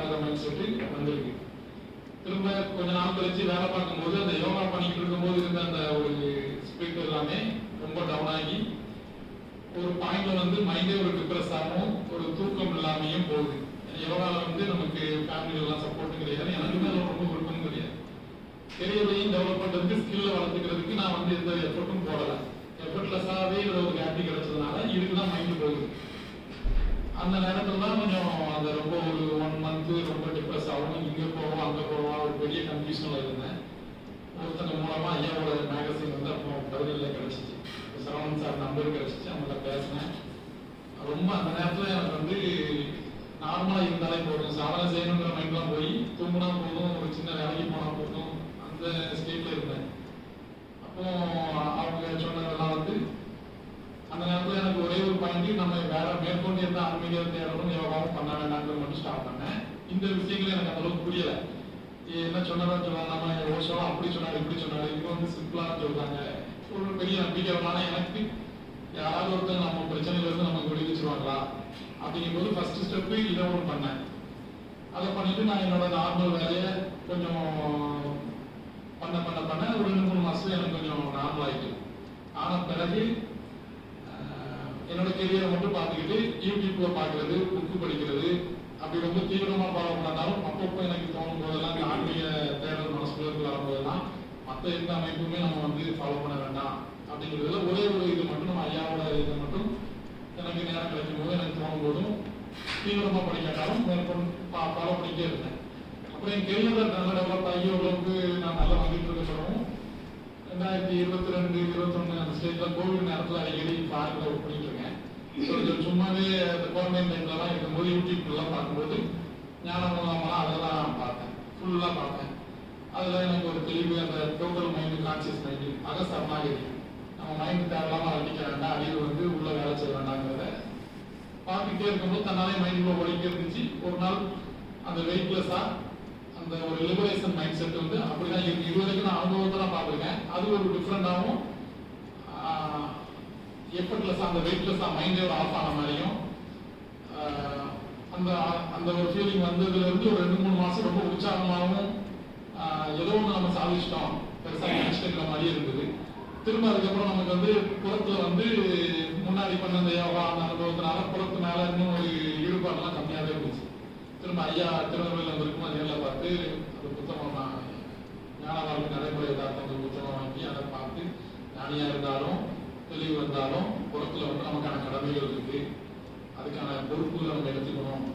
இருக்கிற mind set வந்திருக்கு. திரும்ப கொஞ்ச நாள் கழிச்சு வேலை பார்க்கும்போது அந்த யோகா பண்ணிட்டு இருக்கும்போது இருந்த அந்த ஒரு ஸ்பிரிட் எல்லாமே ரொம்ப டவுன் ஆகி ஒரு பாயிண்ட்ல வந்து மைண்டே ஒரு டிப்ரெஸ் ஆகும், ஒரு தூக்கம் இல்லாமையும் போகுது. யோகாவில் வந்து நமக்கு ஃபேமிலி எல்லாம் சப்போர்ட்டும் கிடையாது, எனக்குமே அதில் ரொம்ப விருப்பம் கிடையாது. கெரியரையும் டெவலப் பண்ணுறதுக்கு ஸ்கில்லை வளர்த்துக்கிறதுக்கு நான் வந்து எந்த எஃபர்ட்டும் போடலை. எஃபர்ட்லெஸ்ஸாகவே இதில் ஒரு ஹாப்பி கிடைச்சதுனால இதுக்கு தான் மைண்டு போகுது. அந்த நேரத்தில் தான் கொஞ்சம் அந்த ரொம்ப ஒரு 1 மந்த்து ரொம்ப டிப்ரெஸ் ஆகும், இங்கே போவோம் அங்கே போவோம், ஒரு பெரிய கன்ஃபியூஷனில் இருந்தேன். ஒருத்தங்க மூலமாக ஐயாவோட மேகசின் வந்து அப்போ கவிதையில் கிடச்சிச்சு, சரவணன் சார் நம்பர் கிடச்சிச்சு, அவங்கள்ட்ட பேசினேன். ரொம்ப அந்த நேரத்தில் எனக்கு வந்து நார்மலாக இருந்தாலே போதும், சாதனை செய்யணுங்கிற மைண்ட்லாம் போய் தூங்கினா போதும், ஒரு சின்ன வேலைக்கு போனால் போதும், அந்த ஸ்டேட்டில் இருந்தேன். அப்போ அவங்க சொன்னதெல்லாம் வந்து அந்த நேரத்தில் எனக்கு ஒரே ஒரு பாயிண்ட், நம்ம வேற மேற்கொண்டு எந்த ஆன்மீக தேடலும் யோகாவும் பண்ண வேண்டாங்கிறது மட்டும் ஸ்டார்ட் பண்ணேன். இந்த விஷயங்கள் எனக்கு அந்த அளவுக்கு புரியலை. என்ன சொன்னதான் சொல்லலாம், நம்ம ஒரு சொல்லம் அப்படி சொன்னாரு இப்படி சொன்னாரு, இவங்க வந்து சிம்பிளாக சொல்றாங்க. ஒரு பெரிய நம்பிக்கையான எனக்கு யாராவது ஒருத்தர் நம்ம பிரச்சனையில இருந்து நமக்கு விடுவிச்சிருவாங்களா அப்படிங்கும்போது ஃபர்ஸ்ட் ஸ்டெப்பு இதை ஒன்று பண்ணேன். அதை பண்ணிட்டு நான் என்னோட நார்மல் வேலையை கொஞ்சம் பண்ண ஒரு 2-3 மாசத்துல எனக்கு கொஞ்சம் நார்மல் ஆயிட்டு. ஆன பிறகு என்னோட கெரியரை மட்டும் பார்த்துக்கிட்டு யூடியூப்ல பார்க்கறது, புக்கு படிக்கிறது, அப்படி ரொம்ப தீவிரமா ஃபாலோ பண்ணாலும் அப்பப்போ எனக்கு தோணும் போதெல்லாம் இந்த ஆன்மீக தேடல் மனசுக்குள்ள வரும்போதெல்லாம் மற்ற எந்த அமைப்புமே நம்ம வந்து ஃபாலோ பண்ண வேண்டாம் அப்படிங்கிறதுல ஒரே ஒரு இது மட்டும், நம்ம ஐயாவோட இதை மட்டும் எனக்கு நேரம் கிடைக்கும் போது எனக்கு தோணும் போதும் தீவிரமா படிக்காட்டாலும் மேற்கொண்டு ஃபாலோ பண்ணிட்டே இருந்தேன். அப்புறம் என் கெரியர் நல்ல டெவலப் ஆகி ஓரளவுக்கு நான் நல்லா வந்துட்டு இருக்கிறோம். 2022, 2021 அந்த ஸ்டேஜ்ல கோவிட் நேரத்தில் அடிக்கடி பார்க்கில் ஒர்க் பண்ணிட்டு இருக்கேன். சும்மாவே அந்த குவாரண்டைன் டைம்லலாம் இருக்கும்போது யூடியூப்லாம் பார்க்கும்போது ஞானமூலமாக அதெல்லாம் பார்த்தேன், ஃபுல்லாக பார்த்தேன். அதில் எனக்கு ஒரு தெளிவு, அந்த டோட்டல் மைண்டு, கான்சியஸ் மைண்டு, அகசரணாகி நம்ம மைண்டு தேவையில்லாமல் அடிக்க வேண்டாம், அறிவு வந்து உள்ள வேலை செய்ய வேண்டாங்கிறத பார்த்துக்கிட்டே இருக்கும்போது தன்னாலே மைண்டுக்குள்ள ஓடிக்கிட்டே இருந்துச்சு. ஒரு நாள் அந்த வெயிட்லெஸ்ஸாக அந்த ஒரு லிபரேஷன் மைண்ட் செட் வந்து அப்படிதான் இருக்கு. இது வரைக்கும் நான் அனுபவத்தை தான் பார்த்துருக்கேன். அது ஒரு டிஃப்ரெண்டாகவும் எஃபர்ட்லெஸ்ஸாக அந்த வெயிட்லெஸ்ஸாக மைண்டே ஒரு ஆஃப் ஆன மாதிரியும் அந்த அந்த ஒரு ஃபீலிங் வந்ததுலேருந்து ஒரு 2-3 மாதம் ரொம்ப உற்சாகமாகவும் ஏதோ ஒன்று நம்ம சாதிச்சிட்டோம் பெருசாக நினச்சிட்டு மாதிரியே இருந்தது. திரும்ப அதுக்கப்புறம் நமக்கு வந்து புறத்தில் வந்து முன்னாடி பண்ண அந்த யோகா அந்த அனுபவத்தினால புறத்து மேலே இன்னும் ஒரு ஈடுபாடுலாம் கம்மியாகவே இருந்துச்சு. திரும்ப ஐயா திருநெல்வேலியில் வந்திருக்கும் நேரில் பார்த்து அந்த புத்தகம் ஞான வாழ்க்கை நடைமுறை யதார்த்தம் அந்த புத்தகம் வாங்கி அதை பார்த்து ஞானியாக இருந்தாலும் தெளிவு வந்தாலும் புறத்தில் வந்து நமக்கான கடமைகள் இருக்கு, அதுக்கான பொறுப்புகளை நம்ம எடுத்துக்கணும்